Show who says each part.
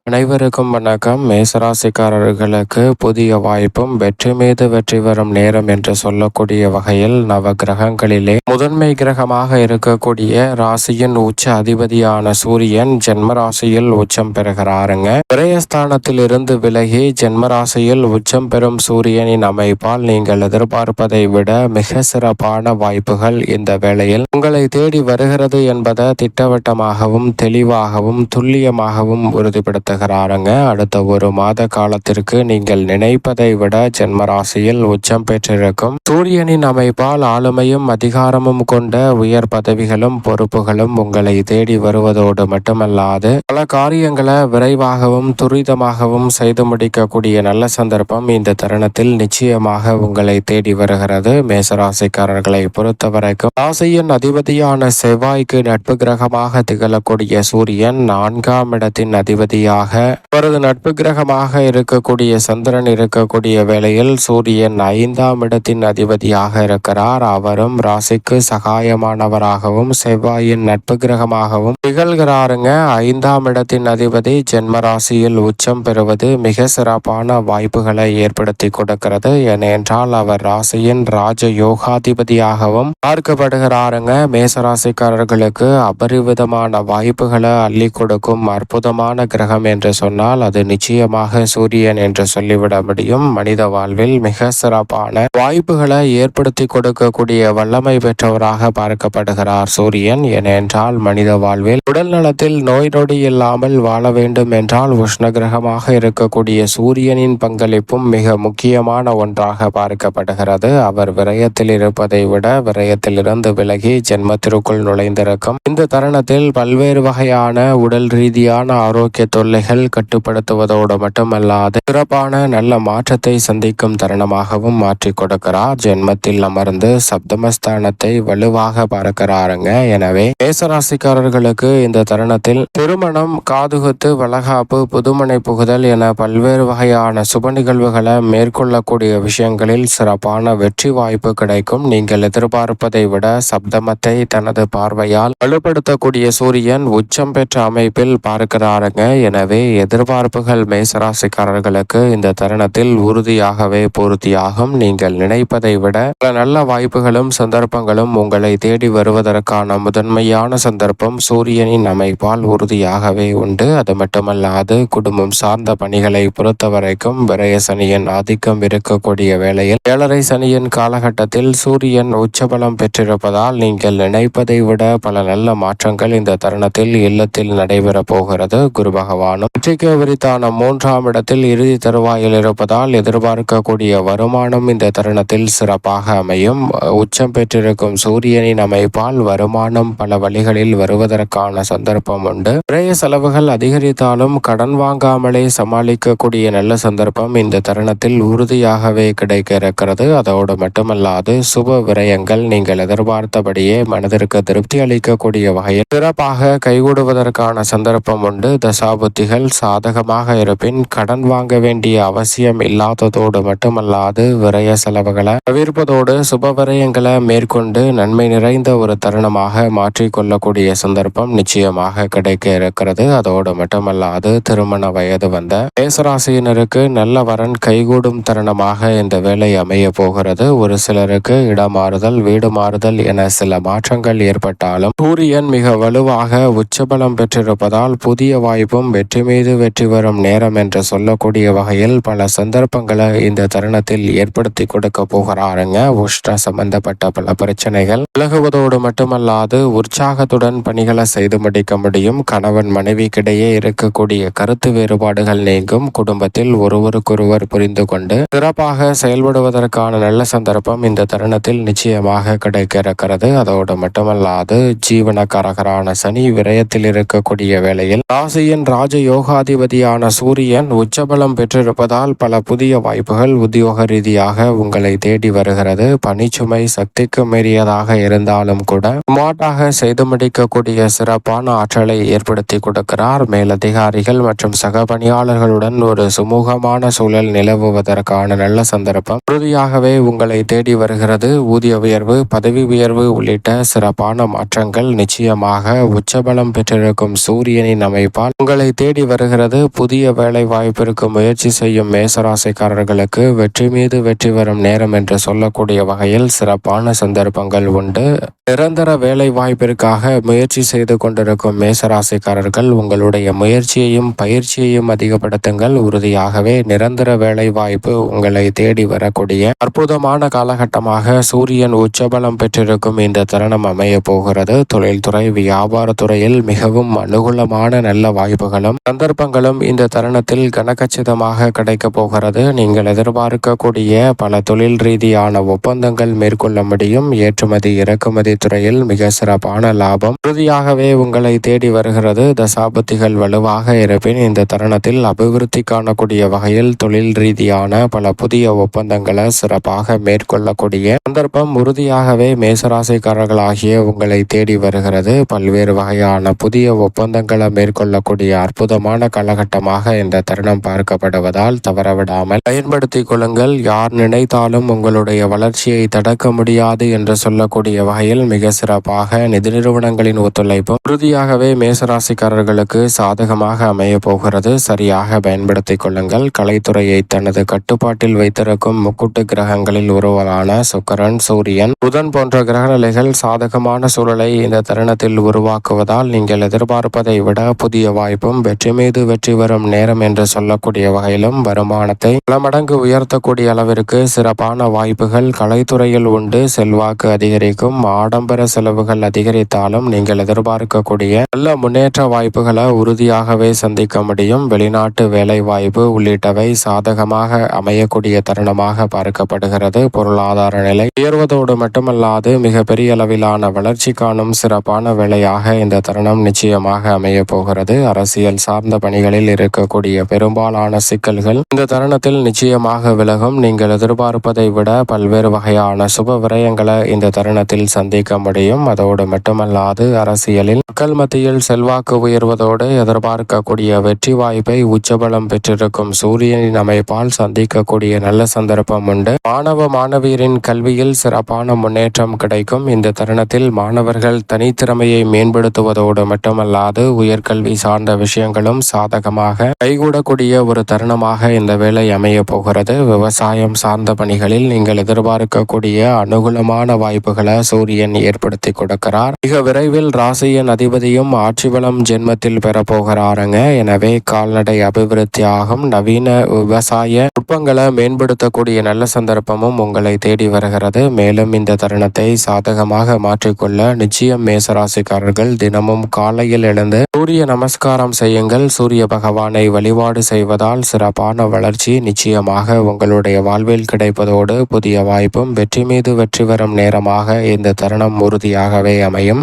Speaker 1: அனைவருக்கும் வணக்கம். மேசராசிக்காரர்களுக்கு புதிய வாய்ப்பும் வெற்றி மீது வெற்றி வரும் நேரம் என்று சொல்லக்கூடிய வகையில் நவ கிரகங்களிலே முதன்மை கிரகமாக இருக்கக்கூடிய ராசியின் உச்ச அதிபதியான சூரியன் ஜென்ம ராசியில் உச்சம் பெறுகிறாருங்க. விரயஸ்தானத்தில் இருந்து விலகி ஜென்ம ராசியில் உச்சம் பெறும் சூரியனின் அமைப்பால் நீங்கள் எதிர்பார்ப்பதை விட மிக சிறப்பான வாய்ப்புகள் இந்த வேளையில் உங்களை தேடி வருகிறது என்பதை திட்டவட்டமாகவும் தெளிவாகவும் துல்லியமாகவும் உறுதிப்படுத்த அடுத்த ஒரு மாத காலத்திற்கு நீங்கள் நினைப்பதை விட ஜென்மராசியில் உச்சம் பெற்றிருக்கும் சூரியனின் அமைப்பால் ஆளுமையும் அதிகாரமும் கொண்ட உயர் பதவிகளும் பொறுப்புகளும் உங்களை தேடி வருவதோடு மட்டுமல்லாது பல காரியங்களை விரைவாகவும் துரிதமாகவும் செய்து முடிக்கக்கூடிய நல்ல சந்தர்ப்பம் இந்த தருணத்தில் நிச்சயமாக உங்களை தேடி வருகிறது. மேசராசிக்காரர்களை பொறுத்தவரைக்கும் ராசியின் அதிபதியான செவ்வாய்க்கு நட்பு கிரகமாக திகழக்கூடிய சூரியன் 4ஆம் இடத்தின் அதிபதியாக அவரது நட்பு கிரகமாக இருக்கக்கூடிய சந்திரன் இருக்கக்கூடிய வேளையில் சூரியன் 5ஆம் இடத்தின் அதிபதியாக இருக்கிறார். அவரும் ராசிக்கு சகாயமானவராகவும் செவ்வாயின் நட்பு கிரகமாகவும் திகழ்கிறாருங்க. 5ஆம் இடத்தின் அதிபதி ஜென்ம ராசியில் உச்சம் பெறுவது மிக சிறப்பான வாய்ப்புகளை ஏற்படுத்தி கொடுக்கிறது. ஏனென்றால் அவர் ராசியின் ராஜ யோகாதிபதியாகவும் பார்க்கப்படுகிறாருங்க. மேசராசிக்காரர்களுக்கு அபரிவிதமான வாய்ப்புகளை அள்ளி கொடுக்கும் அற்புதமான கிரகம் என்று சொன்னால் அது நிச்சயமாக சூரியன் என்று சொல்லிவிட முடியும். மனித வாழ்வில் மிக சிறப்பான வாய்ப்புகளை ஏற்படுத்தி கொடுக்கக்கூடிய வல்லமை பெற்றவராக பார்க்கப்படுகிறார் சூரியன். ஏனென்றால் மனித வாழ்வில் உடல் நலத்தில் நோய் நொடி இல்லாமல் வாழ வேண்டும் என்றால் உஷ்ண கிரகமாக இருக்கக்கூடிய சூரியனின் பங்களிப்பும் மிக முக்கியமான ஒன்றாக பார்க்கப்படுகிறது. அவர் விரயத்தில் இருப்பதை விட விரயத்திலிருந்து விலகி ஜென்மத்திற்குள் நுழைந்திருக்கும் இந்த தருணத்தில் பல்வேறு வகையான உடல் ரீதியான ஆரோக்கிய தொல்லைகள் கட்டுப்படுத்துவதோடு மட்டுமல்லாது சிறப்பான நல்ல மாற்றத்தை சந்திக்கும் தருணமாகவும் மாற்றி கொடுக்கிறார். ஜென்மத்தில் அமர்ந்து சப்தமஸ்தானத்தை வலுவாக பார்க்கிறாருங்க. எனவே மேசராசிக்காரர்களுக்கு இந்த தருணத்தில் திருமணம், காதுகுத்து, வளகாப்பு, புதுமனை புகுதல் என பல்வேறு வகையான சுப நிகழ்வுகளை மேற்கொள்ளக்கூடிய விஷயங்களில் சிறப்பான வெற்றி வாய்ப்பு கிடைக்கும். நீங்கள் எதிர்பார்ப்பதை விட சப்தமத்தை தனது பார்வையால் வலுப்படுத்தக்கூடிய சூரியன் உச்சம் பெற்ற அமைப்பில் பார்க்கிறாருங்க. எனவே எதிர்பார்ப்புகள் மேசராசிக்காரர்களுக்கு இந்த தருணத்தில் உறுதியாகவே பூர்த்தியாகும். நீங்கள் நினைப்பதை விட பல நல்ல வாய்ப்புகளும் சந்தர்ப்பங்களும் உங்களை தேடி வருவதற்கான முதன்மையான சந்தர்ப்பம் சூரியனின் அமைப்பால் உறுதியாகவே உண்டு. அது மட்டுமல்லாது குடும்பம் சார்ந்த பணிகளை பொறுத்தவரைக்கும் விரய சனியின் ஆதிக்கம் இருக்கக்கூடிய வேளையில் 7.5 சனியின் காலகட்டத்தில் சூரியன் உச்சபலம் பெற்றிருப்பதால் நீங்கள் நினைப்பதை விட பல நல்ல மாற்றங்கள் இந்த தருணத்தில் இல்லத்தில் நடைபெற போகிறது. குரு பகவானும் வெற்றிக்கு விரித்தான 3ஆம் இடத்தில் இறுதி தருவாயில் இருப்பதால் எதிர்பார்க்கக்கூடிய வருமானம் இந்த தருணத்தில் சிறப்பாக அமையும். உச்சம் பெற்றிருக்கும் சூரியனின் அமைப்பால் வருமானம் பல வழிகளில் வருவதற்கான சந்தர்ப்பம் உண்டு. விரய செலவுகள் அதிகரித்தாலும் கடன் வாங்காமலே சமாளிக்கக்கூடிய நல்ல சந்தர்ப்பம் இந்த தருணத்தில் உறுதியாகவே கிடைக்க இருக்கிறது. அதோடு மட்டுமல்லாது சுப விரயங்கள் நீங்கள் எதிர்பார்த்தபடியே மனதிற்கு திருப்தி அளிக்கக்கூடிய வகையில் சிறப்பாக கைகூடுவதற்கான சந்தர்ப்பம் உண்டு. தசாபுத்திகள் சாதகமாக இருப்பின் கடன் வாங்க வேண்டிய அவசியம் இல்லாததோடு மட்டுமல்லாது விரய செலவுகளை தவிர்ப்பதோடு சுப விரயங்களை மேற்கொண்டு நன்மை நிறைந்த ஒரு தருணமாக மாற்றிக்கொள்ளக்கூடிய சந்தர்ப்பம் நிச்சயமாக கிடைக்க இருக்கிறது. அதோடு மட்டுமல்லாது திருமண வயது வந்த மேசராசியினருக்கு நல்ல வரன் கைகூடும் தருணமாக இந்த வேலை அமைய போகிறது. ஒரு சிலருக்கு இடமாறுதல், வீடு மாறுதல் என சில மாற்றங்கள் ஏற்பட்டாலும் சூரியன் மிக வலுவாக உச்சபலம் பெற்றிருப்பதால் புதிய வாய்ப்பும் வெற்றி மீது வெற்றி வரும் நேரம் என்று சொல்லக்கூடிய வகையில் பல சந்தர்ப்பங்களை இந்த தருணத்தில் ஏற்படுத்தி கொடுக்க போகிறாருங்க. உஷ்ண சம்பந்தப்பட்ட பல பிரச்சனைகள் விலகுவதோடு மட்டுமல்லாது உற்சாகத்துடன் பணிகளை செய்து முடிக்க முடியும். கணவன் மனைவிக்கிடையே இருக்கக்கூடிய கருத்து வேறுபாடுகள் நீங்கும். குடும்பத்தில் ஒருவருக்கொருவர் புரிந்து கொண்டு சிறப்பாக செயல்படுவதற்கான நல்ல சந்தர்ப்பம் இந்த தருணத்தில் நிச்சயமாக கிடைக்க இருக்கிறது. அதோடு மட்டுமல்லாது ஜீவனக்காரகரான சனி விரயத்தில் இருக்கக்கூடிய வேளையில் ராசியின் ராஜ யோகாதிபதியான சூரியன் உச்சபலம் பெற்றிருப்பதால் பல புதிய வாய்ப்புகள் உத்தியோக ரீதியாக உங்களை தேடி வருகிறது. பணிச்சுமை சக்திக்கு மீறியதாக இருந்தாலும் கூட மாட்டாக செய்து முடிக்கக்கூடிய சிறப்பான ஆற்றலை ஏற்படுத்தி கொடுக்கிறார். மேலதிகாரிகள் மற்றும் சக பணியாளர்களுடன் ஒரு சுமூகமான சூழல் நிலவுவதற்கான நல்ல சந்தர்ப்பம் உறுதியாகவே உங்களை தேடி வருகிறது. ஊதிய உயர்வு, பதவி உயர்வு உள்ளிட்ட சிறப்பான மாற்றங்கள் நிச்சயமாக உச்சபலம் பெற்றிருக்கும் சூரியனின் அமைப்பால் உங்களை தேடி தேடி வருகிறது. புதிய வேலை வாய்ப்பிற்கு முயற்சி செய்யும் மேசராசிக்காரர்களுக்கு வெற்றி மீது வெற்றி வரும் நேரம் என்று சொல்லக்கூடிய வகையில் சிறப்பான சந்தர்ப்பங்கள் உண்டு. நிரந்தர வேலை வாய்ப்பிற்காக முயற்சி செய்து கொண்டிருக்கும் மேசராசிக்காரர்கள் உங்களுடைய முயற்சியையும் பயிற்சியையும் அதிகப்படுத்துங்கள். உறுதியாகவே நிரந்தர வேலை வாய்ப்பு உங்களை தேடி வரக்கூடிய அற்புதமான காலகட்டமாக சூரியன் உச்சபலம் பெற்றிருக்கும் இந்த தருணம் அமைய போகிறது. தொழில்துறை வியாபாரத்துறையில் மிகவும் அனுகூலமான நல்ல வாய்ப்புகளும் சந்தர்ப்பங்களும் இந்த தருணத்தில் கனகச்சிதமாக கிடைக்க போகிறது. நீங்கள் எதிர்பார்க்கக்கூடிய பல தொழில் ரீதியான ஒப்பந்தங்கள் மேற்கொள்ள முடியும். ஏற்றுமதி இறக்குமதி துறையில் மிக சிறப்பான லாபம் உறுதியாகவே உங்களை தேடி வருகிறது. தசாபுத்திகள் வலுவாக இருப்பின் இந்த தருணத்தில் அபிவிருத்தி காணக்கூடிய வகையில் தொழில் ரீதியான பல புதிய ஒப்பந்தங்களை சிறப்பாக மேற்கொள்ளக்கூடிய சந்தர்ப்பம் உறுதியாகவே மேசராசிக்காரர்களாகிய உங்களை தேடி வருகிறது. பல்வேறு வகையான புதிய ஒப்பந்தங்களை மேற்கொள்ளக்கூடிய அற்புதமான காலகட்டமாக இந்த தருணம் பார்க்கப்படுவதால் தவறவிடாமல் பயன்படுத்திக் கொள்ளுங்கள். யார் நினைத்தாலும் உங்களுடைய வளர்ச்சியை தடுக்க முடியாது என்று சொல்லக்கூடிய வகையில் மிக சிறப்பாக நிதி நிறுவனங்களின் ஒத்துழைப்பும் உறுதியாகவே மேசராசிக்காரர்களுக்கு சாதகமாக அமைய போகிறது. சரியாக பயன்படுத்திக் கொள்ளுங்கள். கலைத்துறையை தனது கட்டுப்பாட்டில் வைத்திருக்கும் முக்கூட்டு கிரகங்களில் ஒருவரான சுக்கிரன், சூரியன், புதன் போன்ற கிரகநிலைகள் சாதகமான சூழலை இந்த தருணத்தில் உருவாக்குவதால் நீங்கள் எதிர்பார்ப்பதை விட புதிய வாய்ப்பும் வெற்றி மீது வெற்றி வரும் நேரம் என்று சொல்லக்கூடிய வகையிலும் வருமானத்தை பல மடங்கு உயர்த்தக்கூடிய அளவிற்கு சிறப்பான வாய்ப்புகள் கலைத்துறையில் உண்டு. செல்வாக்கு அதிகரிக்கும். ஆடம்பர செலவுகள் அதிகரித்தாலும் நீங்கள் எதிர்பார்க்கக்கூடிய நல்ல முன்னேற்ற வாய்ப்புகளை உறுதியாகவே சந்திக்க முடியும். வெளிநாட்டு வேலை வாய்ப்பு உள்ளிட்டவை சாதகமாக அமையக்கூடிய தருணமாக பார்க்கப்படுகிறது. பொருளாதார நிலை உயர்வதோடு மட்டுமல்லாது மிக பெரிய அளவிலான வளர்ச்சி காணும் சிறப்பான வேலையாக இந்த தருணம் நிச்சயமாக அமைய போகிறது. அரசியல் சார்ந்த பணிகளில் இருக்கக்கூடிய பெரும்பாலான சிக்கல்கள் இந்த தருணத்தில் நிச்சயமாக விலகும். நீங்கள் எதிர்பார்ப்பதை விட பல்வேறு வகையான சுப விரயங்களை இந்த தருணத்தில் சந்திக்க முடியும். அதோடு மட்டுமல்லாது அரசியலில் மக்கள் மத்தியில் செல்வாக்கு உயர்வதோடு எதிர்பார்க்கக்கூடிய வெற்றி வாய்ப்பை உச்சபலம் பெற்றிருக்கும் சூரியனின் அமைப்பால் சந்திக்கக்கூடிய நல்ல சந்தர்ப்பம் உண்டு. மாணவ மாணவியரின் கல்வியில் சிறப்பான முன்னேற்றம் கிடைக்கும். இந்த தருணத்தில் மாணவர்கள் தனித்திறமையை மேம்படுத்துவதோடு மட்டுமல்லாது உயர்கல்வி சார்ந்த விஷயங்களும் சாதகமாக கைகூடக்கூடிய ஒரு தருணமாக இந்த வேலை அமைய போகிறது. விவசாயம் சார்ந்த பணிகளில் நீங்கள் எதிர்பார்க்கக்கூடிய அனுகூலமான வாய்ப்புகளை சூரியன் ஏற்படுத்தி கொடுக்கிறார். மிக விரைவில் ராசியின் அதிபதியும் ஆட்சி பலம் ஜென்மத்தில் பெறப்போகிறாருங்க. எனவே கால்நடை அபிவிருத்தி ஆகும். நவீன விவசாய நுட்பங்களை மேம்படுத்தக்கூடிய நல்ல சந்தர்ப்பமும் உங்களை தேடி வருகிறது. மேலும் இந்த தருணத்தை சாதகமாக மாற்றிக்கொள்ள நிச்சயம் மேசராசிக்காரர்கள் தினமும் காலையில் எழுந்து சூரிய நமஸ்காரம் செய்யுங்கள். சூரிய பகவானை வழிபாடு செய்வதால் சிறப்பான வளர்ச்சி நிச்சயமாக உங்களுடைய வாழ்வில் கிடைப்பதோடு புதிய வாய்ப்பும் வெற்றி மீது வெற்றி வரும் நேரமாக இந்த தருணம் உறுதியாகவே அமையும்.